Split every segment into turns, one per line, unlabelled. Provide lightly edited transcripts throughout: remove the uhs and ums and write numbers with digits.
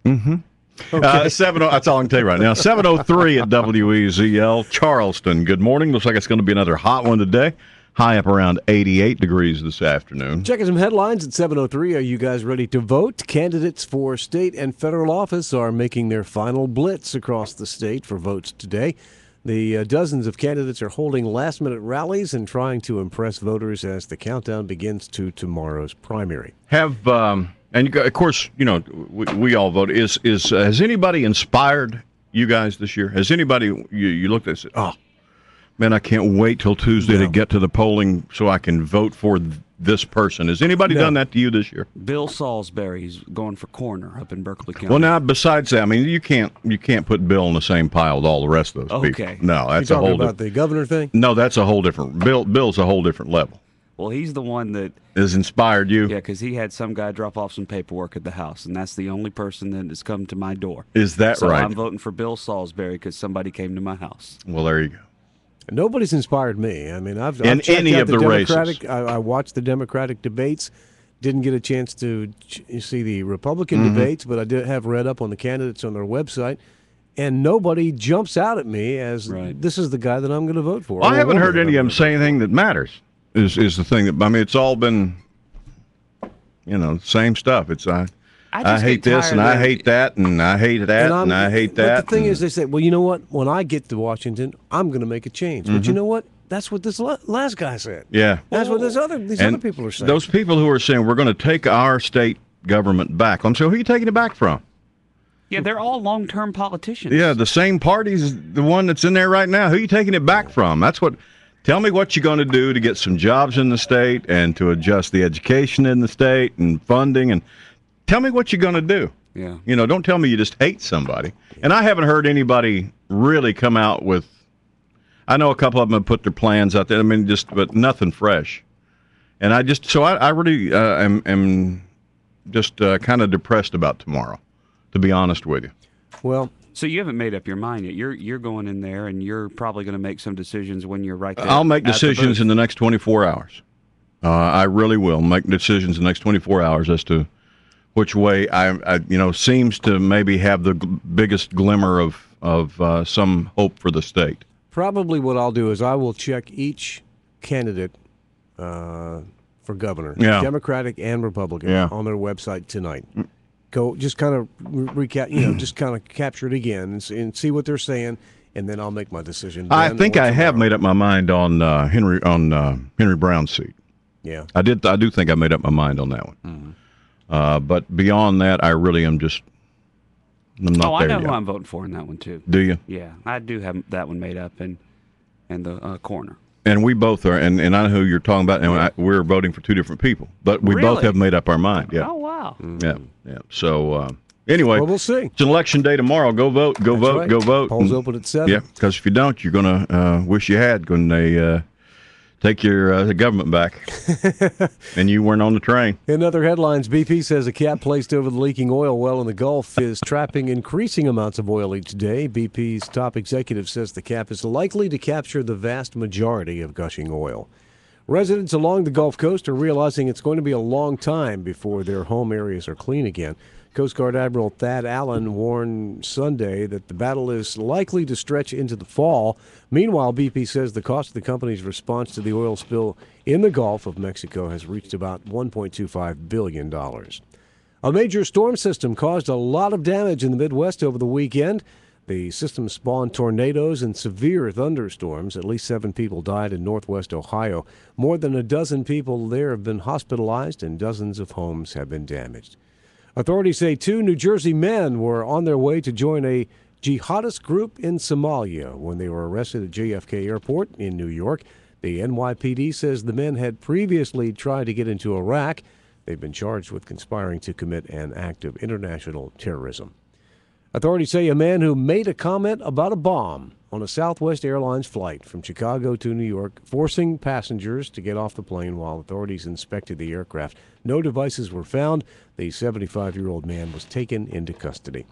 Mm-hmm.
Okay.
That's all I can tell you right now. 7:03 at WEZL. Charleston, good morning. Looks like it's going to be another hot one today. High up around 88 degrees this afternoon.
Checking some headlines at 7:03. Are you guys ready to vote? Candidates for state and federal office are making their final blitz across the state for votes today. The dozens of candidates are holding last-minute rallies and trying to impress voters as the countdown begins to tomorrow's primary.
And of course, we all vote. Has anybody inspired you guys this year? Has anybody you looked at and said, "Oh, man, I can't wait till Tuesday to get to the polling so I can vote for this person"? Has anybody done that to you this year?
Bill Salisbury's going for coroner up in Berkeley County.
Well, now besides that, I mean, you can't put Bill in the same pile with all the rest of those people.
Okay.
No, that's
a whole about the governor thing.
No, that's a whole different. Bill's a whole different level.
Well, he's the one that
has inspired you.
Yeah, because he had some guy drop off some paperwork at the house, and that's the only person that has come to my door.
Is that
so
right?
I'm voting for Bill Salisbury because somebody came to my house.
Well, there you go.
Nobody's inspired me. I mean, I've
in
checked
any
out
of the
Democratic.
races.
I watched the Democratic debates. Didn't get a chance to see the Republican debates, but I did have read up on the candidates on their website. And nobody jumps out at me as this is the guy that I'm going to vote for.
Well, I haven't heard any of them say anything that matters. Is the thing that, I mean, it's all been, same stuff. It's I hate this and I hate that and I hate that and I hate that.
But the thing is, they say, well, you know what? When I get to Washington, I'm going to make a change. But you know what? That's what this last guy said.
Yeah.
That's what these other people are saying.
Those people who are saying we're going to take our state government back. I'm saying, who are you taking it back from?
Yeah, they're all long-term politicians.
Yeah, the same party's the one that's in there right now. Who are you taking it back from? That's what. Tell me what you're going to do to get some jobs in the state and to adjust the education in the state and funding. And tell me what you're going to do.
Yeah.
Don't tell me you just hate somebody. And I haven't heard anybody really come out with. I know a couple of them have put their plans out there. I mean, but nothing fresh. And I really am just kind of depressed about tomorrow, to be honest with you.
Well.
So you haven't made up your mind yet. You're going in there, and you're probably going to make some decisions when you're right there.
I'll make decisions in the next 24 hours. I really will make decisions in the next 24 hours as to which way I seems to maybe have the biggest glimmer of some hope for the state.
Probably what I'll do is I will check each candidate for governor, Democratic and Republican, on their website tonight. Go just kind of recap, just kind of capture it again and see what they're saying, and then I'll make my decision.
I think I have made up my mind on Henry Brown's seat.
Yeah,
I do think I made up my mind on that one. But beyond that, I really am just. I'm not
I
there
know
yet.
who I'm voting for in that one too.
Do you?
Yeah, I do have that one made up, and the coroner.
And we both are, and I know who you're talking about, and we're voting for two different people, but we both have made up our mind. Yeah.
Oh wow.
Yeah. So anyway,
we'll see.
It's an election day tomorrow. Go vote. Go vote.
Right.
Go vote.
Polls open at 7.
Yeah, because if you don't, you're gonna wish you had when they take your government back, and you weren't on the train.
In other headlines, BP says a cap placed over the leaking oil well in the Gulf is trapping increasing amounts of oil each day. BP's top executive says the cap is likely to capture the vast majority of gushing oil. Residents along the Gulf Coast are realizing it's going to be a long time before their home areas are clean again. Coast Guard Admiral Thad Allen warned Sunday that the battle is likely to stretch into the fall. Meanwhile, BP says the cost of the company's response to the oil spill in the Gulf of Mexico has reached about $1.25 billion. A major storm system caused a lot of damage in the Midwest over the weekend. The system spawned tornadoes and severe thunderstorms. At least 7 people died in northwest Ohio. More than a dozen people there have been hospitalized, and dozens of homes have been damaged. Authorities say 2 New Jersey men were on their way to join a jihadist group in Somalia when they were arrested at JFK Airport in New York. The NYPD says the men had previously tried to get into Iraq. They've been charged with conspiring to commit an act of international terrorism. Authorities say a man who made a comment about a bomb on a Southwest Airlines flight from Chicago to New York, forcing passengers to get off the plane while authorities inspected the aircraft. No devices were found. The 75-year-old man was taken into custody.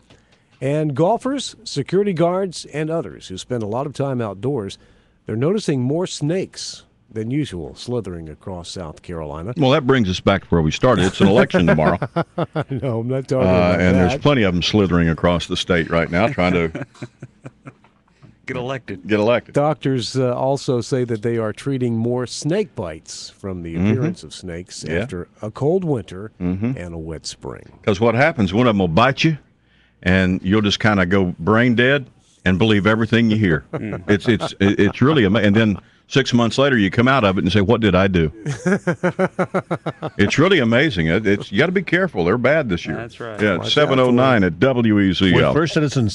And golfers, security guards, and others who spend a lot of time outdoors, they're noticing more snakes than usual slithering across South Carolina.
Well, that brings us back to where we started. It's an election tomorrow.
No, I'm not talking about
and
that.
there's plenty of them slithering across the state right now trying to
Get elected.
get elected.
Doctors also say that they are treating more snake bites from the appearance of snakes after a cold winter and a wet spring.
Because what happens, one of them will bite you, and you'll just kind of go brain dead and believe everything you hear. It's really amazing. And then 6 months later, you come out of it and say, "What did I do?" It's really amazing. You got to be careful. They're bad this year.
That's right.
Yeah, it's 7:09 at WEZL.
With First Citizens